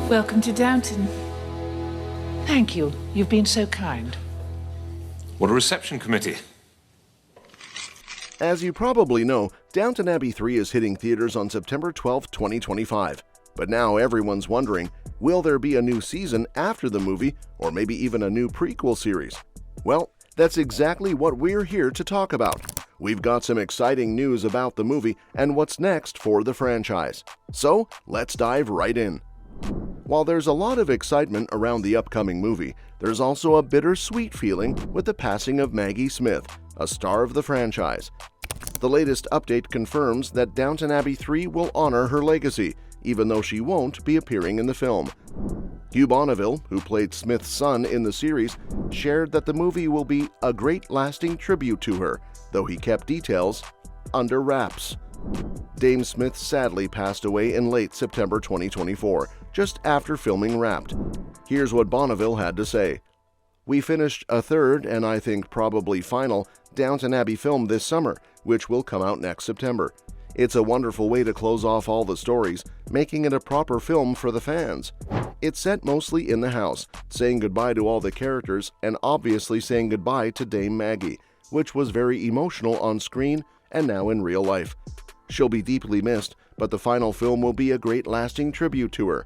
Welcome to Downton. Thank you. You've been so kind. What a reception committee. As you probably know, Downton Abbey 3 is hitting theaters on September 12, 2025. But now everyone's wondering, will there be a new season after the movie, or maybe even a new prequel series? Well, that's exactly what we're here to talk about. We've got some exciting news about the movie and what's next for the franchise. So, let's dive right in. While there's a lot of excitement around the upcoming movie, there's also a bittersweet feeling with the passing of Maggie Smith, a star of the franchise. The latest update confirms that Downton Abbey 3 will honor her legacy, even though she won't be appearing in the film. Hugh Bonneville, who played Smith's son in the series, shared that the movie will be a great lasting tribute to her, though he kept details under wraps. Dame Smith sadly passed away in late September 2024, just after filming wrapped. Here's what Bonneville had to say. "We finished a third, and I think probably final, Downton Abbey film this summer, which will come out next September. It's a wonderful way to close off all the stories, making it a proper film for the fans. It's set mostly in the house, saying goodbye to all the characters and obviously saying goodbye to Dame Maggie, which was very emotional on screen and now in real life. She'll be deeply missed, but the final film will be a great lasting tribute to her."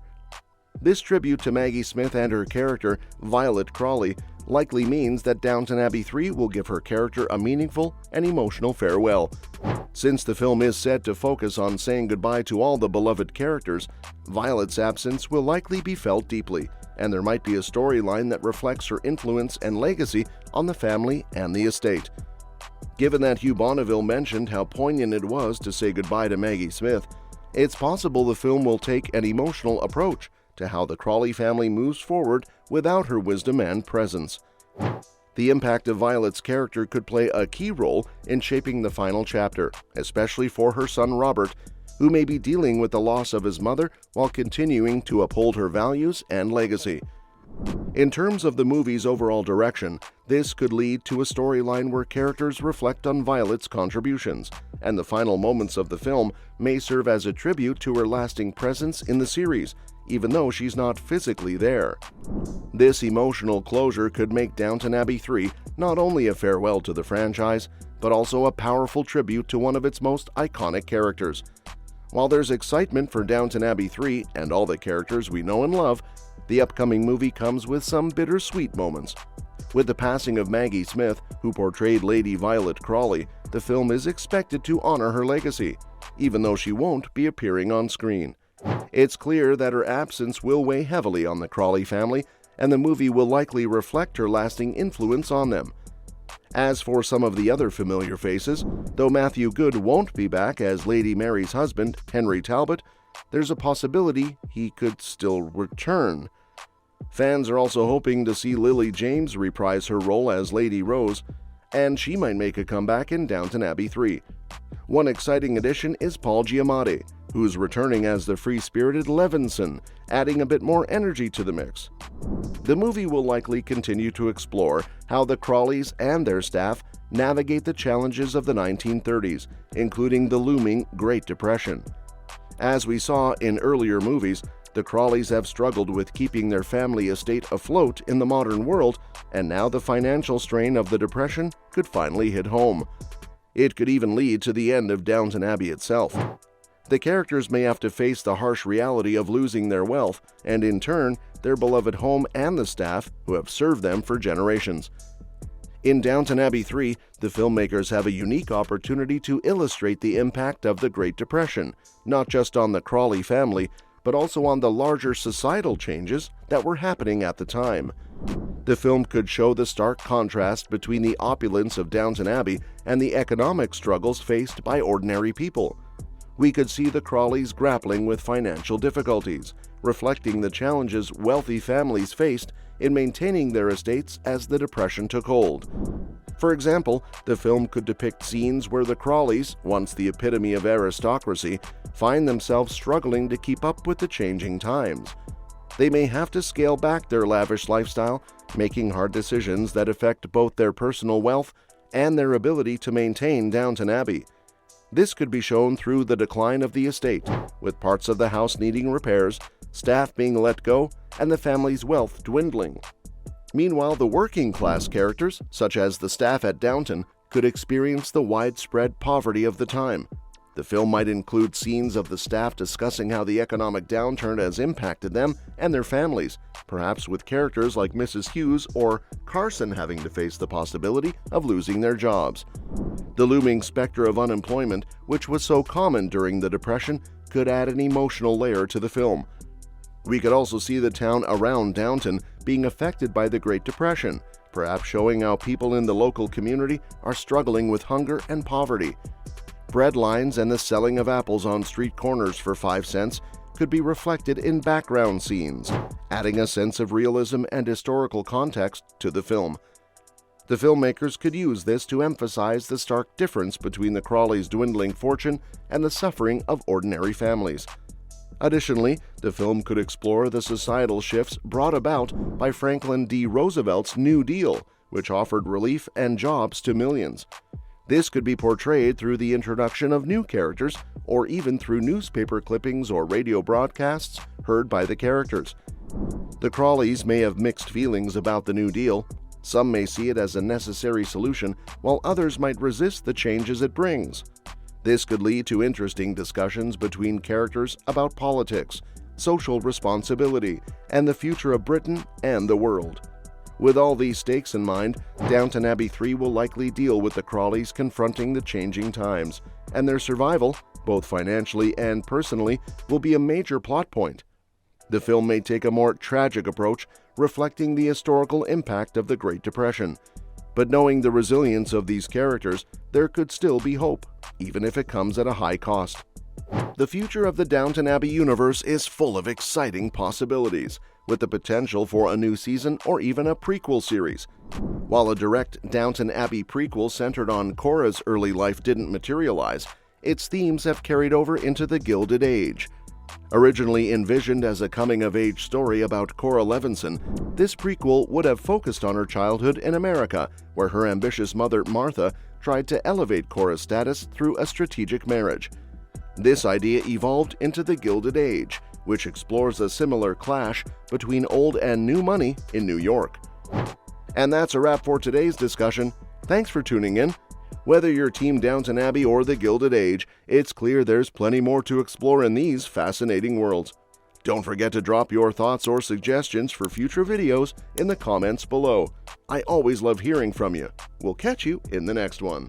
This tribute to Maggie Smith and her character, Violet Crawley, likely means that Downton Abbey 3 will give her character a meaningful and emotional farewell. Since the film is set to focus on saying goodbye to all the beloved characters, Violet's absence will likely be felt deeply, and there might be a storyline that reflects her influence and legacy on the family and the estate. Given that Hugh Bonneville mentioned how poignant it was to say goodbye to Maggie Smith, it's possible the film will take an emotional approach to how the Crawley family moves forward without her wisdom and presence. The impact of Violet's character could play a key role in shaping the final chapter, especially for her son Robert, who may be dealing with the loss of his mother while continuing to uphold her values and legacy. In terms of the movie's overall direction, this could lead to a storyline where characters reflect on Violet's contributions, and the final moments of the film may serve as a tribute to her lasting presence in the series, even though she's not physically there. This emotional closure could make Downton Abbey 3 not only a farewell to the franchise, but also a powerful tribute to one of its most iconic characters. While there's excitement for Downton Abbey 3 and all the characters we know and love, the upcoming movie comes with some bittersweet moments. With the passing of Maggie Smith, who portrayed Lady Violet Crawley, the film is expected to honor her legacy, even though she won't be appearing on screen. It's clear that her absence will weigh heavily on the Crawley family, and the movie will likely reflect her lasting influence on them. As for some of the other familiar faces, though Matthew Goode won't be back as Lady Mary's husband, Henry Talbot, there's a possibility he could still return. Fans are also hoping to see Lily James reprise her role as Lady Rose, and she might make a comeback in Downton Abbey 3. One exciting addition is Paul Giamatti, who's returning as the free-spirited Levinson, adding a bit more energy to the mix. The movie will likely continue to explore how the Crawleys and their staff navigate the challenges of the 1930s, including the looming Great Depression. As we saw in earlier movies, the Crawleys have struggled with keeping their family estate afloat in the modern world, and now the financial strain of the Depression could finally hit home. It could even lead to the end of Downton Abbey itself. The characters may have to face the harsh reality of losing their wealth, and in turn, their beloved home and the staff who have served them for generations. In Downton Abbey 3, the filmmakers have a unique opportunity to illustrate the impact of the Great Depression, not just on the Crawley family, but also on the larger societal changes that were happening at the time. The film could show the stark contrast between the opulence of Downton Abbey and the economic struggles faced by ordinary people. We could see the Crawleys grappling with financial difficulties, reflecting the challenges wealthy families faced in maintaining their estates as the Depression took hold. For example, the film could depict scenes where the Crawleys, once the epitome of aristocracy, find themselves struggling to keep up with the changing times. They may have to scale back their lavish lifestyle, making hard decisions that affect both their personal wealth and their ability to maintain Downton Abbey. This could be shown through the decline of the estate, with parts of the house needing repairs, staff being let go, and the family's wealth dwindling. Meanwhile, the working class characters, such as the staff at Downton, could experience the widespread poverty of the time. The film might include scenes of the staff discussing how the economic downturn has impacted them and their families, perhaps with characters like Mrs. Hughes or Carson having to face the possibility of losing their jobs. The looming specter of unemployment, which was so common during the Depression, could add an emotional layer to the film. We could also see the town around Downton being affected by the Great Depression, perhaps showing how people in the local community are struggling with hunger and poverty. Bread lines and the selling of apples on street corners for 5 cents could be reflected in background scenes, adding a sense of realism and historical context to the film. The filmmakers could use this to emphasize the stark difference between the Crawleys' dwindling fortune and the suffering of ordinary families. Additionally, the film could explore the societal shifts brought about by Franklin D. Roosevelt's New Deal, which offered relief and jobs to millions. This could be portrayed through the introduction of new characters, or even through newspaper clippings or radio broadcasts heard by the characters. The Crawleys may have mixed feelings about the New Deal. Some may see it as a necessary solution, while others might resist the changes it brings. This could lead to interesting discussions between characters about politics, social responsibility, and the future of Britain and the world. With all these stakes in mind, Downton Abbey 3 will likely deal with the Crawleys confronting the changing times, and their survival, both financially and personally, will be a major plot point. The film may take a more tragic approach, reflecting the historical impact of the Great Depression. But knowing the resilience of these characters, there could still be hope, even if it comes at a high cost. The future of the Downton Abbey universe is full of exciting possibilities, with the potential for a new season or even a prequel series. While a direct Downton Abbey prequel centered on Cora's early life didn't materialize, its themes have carried over into the Gilded Age. Originally envisioned as a coming-of-age story about Cora Levinson, this prequel would have focused on her childhood in America, where her ambitious mother, Martha, tried to elevate Cora's status through a strategic marriage. This idea evolved into the Gilded Age, which explores a similar clash between old and new money in New York. And that's a wrap for today's discussion. Thanks for tuning in. Whether you're Team Downton Abbey or the Gilded Age, it's clear there's plenty more to explore in these fascinating worlds. Don't forget to drop your thoughts or suggestions for future videos in the comments below. I always love hearing from you. We'll catch you in the next one.